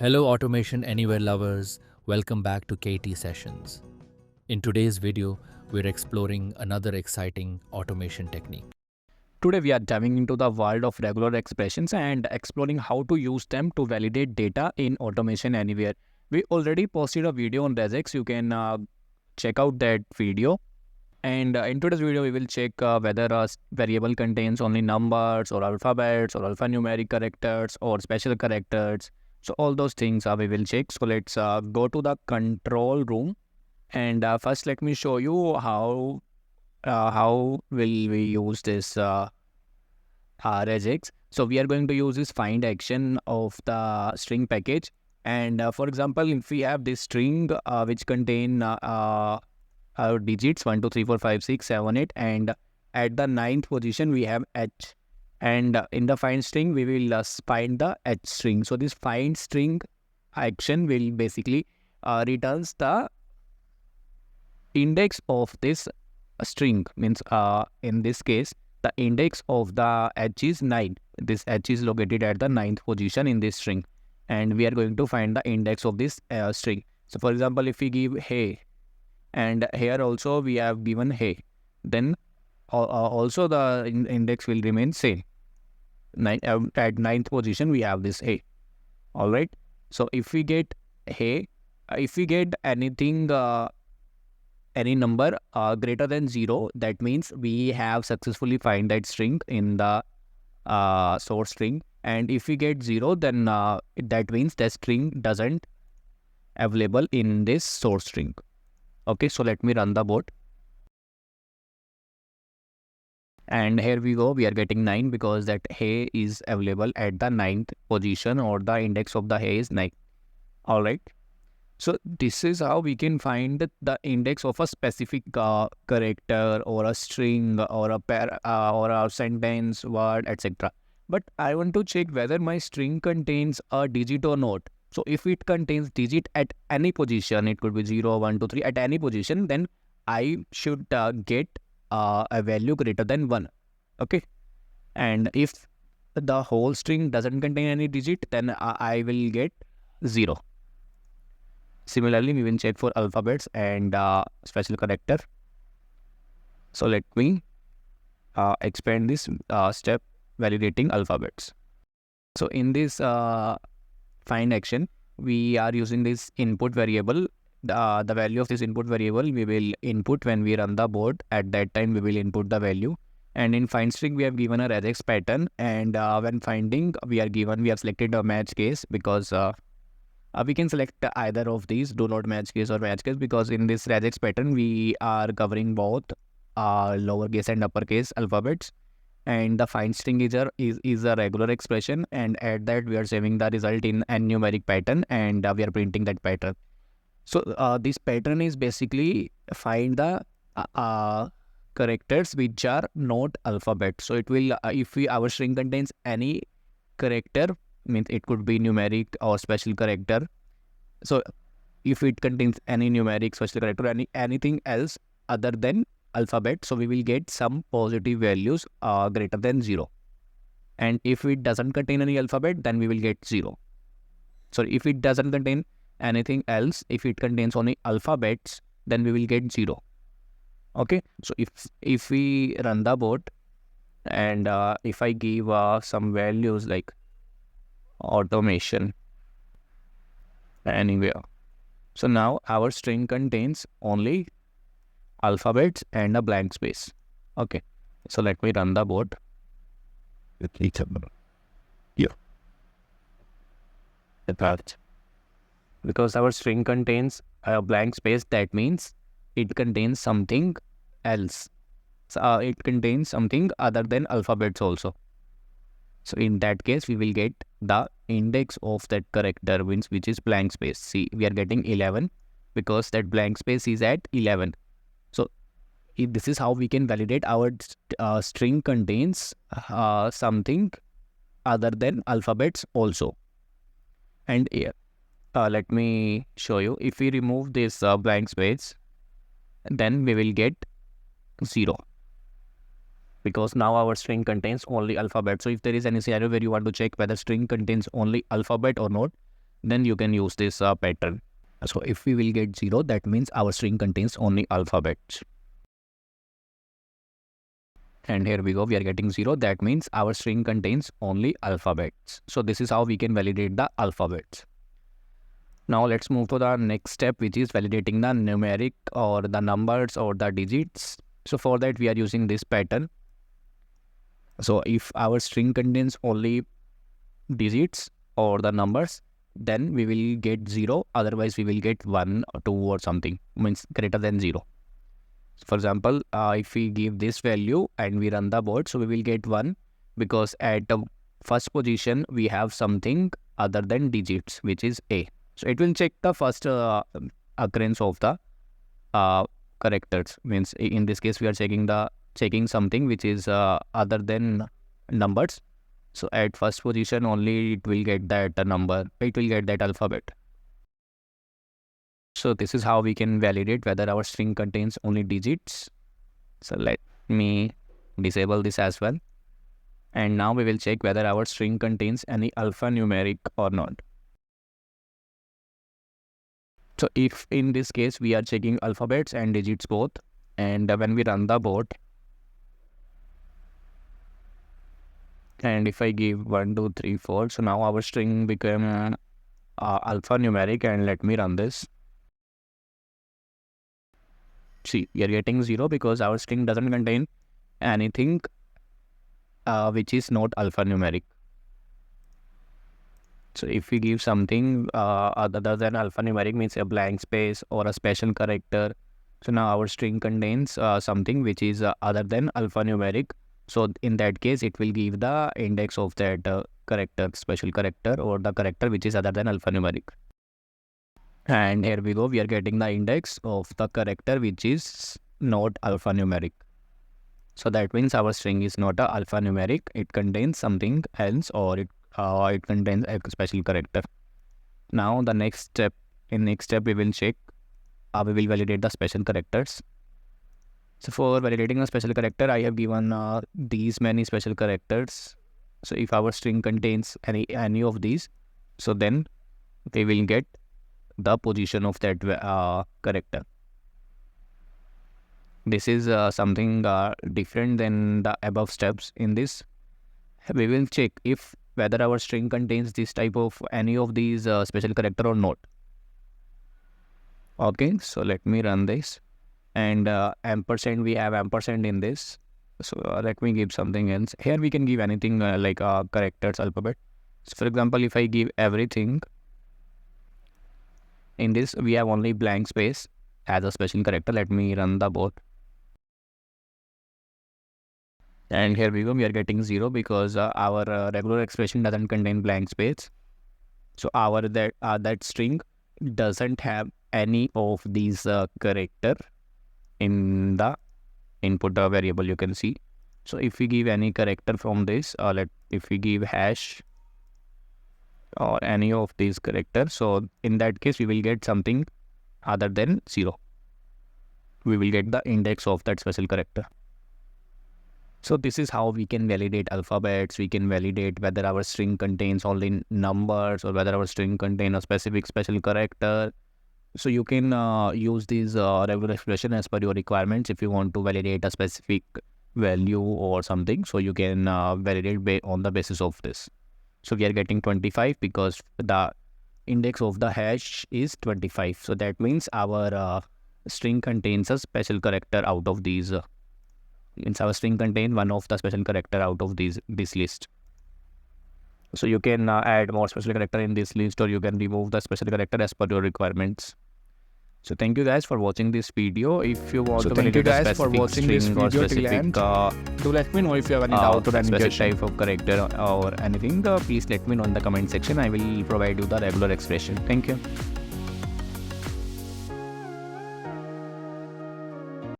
Hello Automation Anywhere lovers, welcome back to KT Sessions. In today's video, we're exploring another exciting automation technique. Today we are diving into the world of regular expressions and exploring how to use them to validate data in Automation Anywhere. We already posted a video on Regex. You can check out that video. And in today's video, we will check whether a variable contains only numbers or alphabets or alphanumeric characters or special characters. So all those things we will check. So let's go to the control room. And first, let me show you how will we use this regex. So we are going to use this find action of the string package. And for example, if we have this string which contain our digits 1, 2, 3, 4, 5, 6, 7, 8, and at the 9th position we have h, and in the find string we will find the h string. So this find string action will basically returns the index of this string, means in this case the index of the h is 9. This h is located at the 9th position in this string, and we are going to find the index of this string. So for example, if we give hey, and here also we have given hey, then also the index will remain same. At 9th position we have this hey. All right, so if we get hey, if we get anything any number greater than 0, that means we have successfully find that string in the source string. And if we get 0, then that means that string doesn't available in this source string. Okay, so let me run the board. And here we go, we are getting 9 because that hey is available at the 9th position, or the index of the hey is 9. All right. So this is how we can find the index of a specific character or a string or a pair or a sentence, word, etc. But I want to check whether my string contains a digit or not. So if it contains digit at any position, it could be 0, 1, 2, 3, at any position, then I should get a value greater than 1. Okay. And if the whole string doesn't contain any digit, then I will get 0. Similarly, we will check for alphabets and special character. So let me expand this step, validating alphabets. So in this find action, we are using this input variable. The value of this input variable we will input when we run the board. At that time, we will input the value. And in find string, we have given a regex pattern. And when finding, we have selected a match case, because we can select either of these, do not match case or match case, because in this regex pattern we are covering both lowercase and uppercase alphabets. And the find string is a regular expression, and at that we are saving the result in a numeric pattern, and we are printing that pattern. So this pattern is basically find the characters which are not alphabet. So it will if our string contains any character, means it could be numeric or special character. So if it contains any numeric, special character, or anything else other than alphabet, so we will get some positive values greater than 0. And if it doesn't contain any alphabet, then we will get 0. So if it doesn't contain anything else, if it contains only alphabets, then we will get 0. Okay, so if we run the board, and if I give some values like automation anywhere, so now our string contains only alphabets and a blank space. Okay, so let me run the board. Yeah, because our string contains a blank space, that means it contains something else. So it contains something other than alphabets also. So in that case, we will get the index of that character, which is blank space. See, we are getting 11 because that blank space is at 11. So this is how we can validate our string contains something other than alphabets also. And let me show you. If we remove this blank space, then we will get 0. Because now our string contains only alphabet. So if there is any scenario where you want to check whether string contains only alphabet or not, then you can use this pattern. So if we will get 0, that means our string contains only alphabets. And here we go, we are getting 0. That means our string contains only alphabets. So this is how we can validate the alphabets. Now let's move to the next step, which is validating the numeric or the numbers or the digits. So for that, we are using this pattern. So if our string contains only digits or the numbers, then we will get 0. Otherwise, we will get 1 or 2 or something, means greater than 0. For example, if we give this value and we run the board, so we will get 1 because at the first position, we have something other than digits, which is A. So it will check the first occurrence of the characters. Means in this case, we are checking something which is other than numbers. So at first position only it will get that number, it will get that alphabet. So this is how we can validate whether our string contains only digits. So let me disable this as well. And now we will check whether our string contains any alphanumeric or not. So if in this case we are checking alphabets and digits both, and when we run the board, and if I give 1, 2, 3, 4, so now our string became alphanumeric, and let me run this. See, we are getting 0 because our string doesn't contain anything which is not alphanumeric. So if we give something other than alphanumeric, means a blank space or a special character, so now our string contains something which is other than alphanumeric. So in that case, it will give the index of that character, special character, or the character which is other than alphanumeric. And here we go, we are getting the index of the character which is not alphanumeric. So that means our string is not a alphanumeric, it contains something else, or it contains a special character. Now the next step, we will check, we will validate the special characters. So for validating a special character, I have given these many special characters. So if our string contains any of these, so then we will get the position of that character. This is something different than the above steps. In this, we will check if whether our string contains this type of any of these special character or not. Okay, so let me run this, and ampersand, we have ampersand in this. So let me give something else. Here we can give anything like characters, alphabet. So for example, if I give everything, in this we have only blank space as a special character. Let me run the board. And here we go, we are getting 0 because our regular expression doesn't contain blank space. So our that string doesn't have any of these character in the input variable, you can see. So if we give any character from this, if we give hash or any of these characters, so in that case we will get something other than 0. We will get the index of that special character. So this is how we can validate alphabets. We can validate whether our string contains only numbers or whether our string contains a specific special character. So you can use these regular expression as per your requirements. If you want to validate a specific value or something, so you can validate on the basis of this. So we are getting 25 because the index of the hash is 25. So that means our string contains a special character out of these. Means our string contain one of the special character out of this list. So you can add more special character in this list, or you can remove the special character as per your requirements. So thank you guys for watching this video. If you want to validate a specific string or specific, do let me know if you have any doubt or any specific type of character or anything. Please let me know in the comment section. I will provide you the regular expression. Thank you.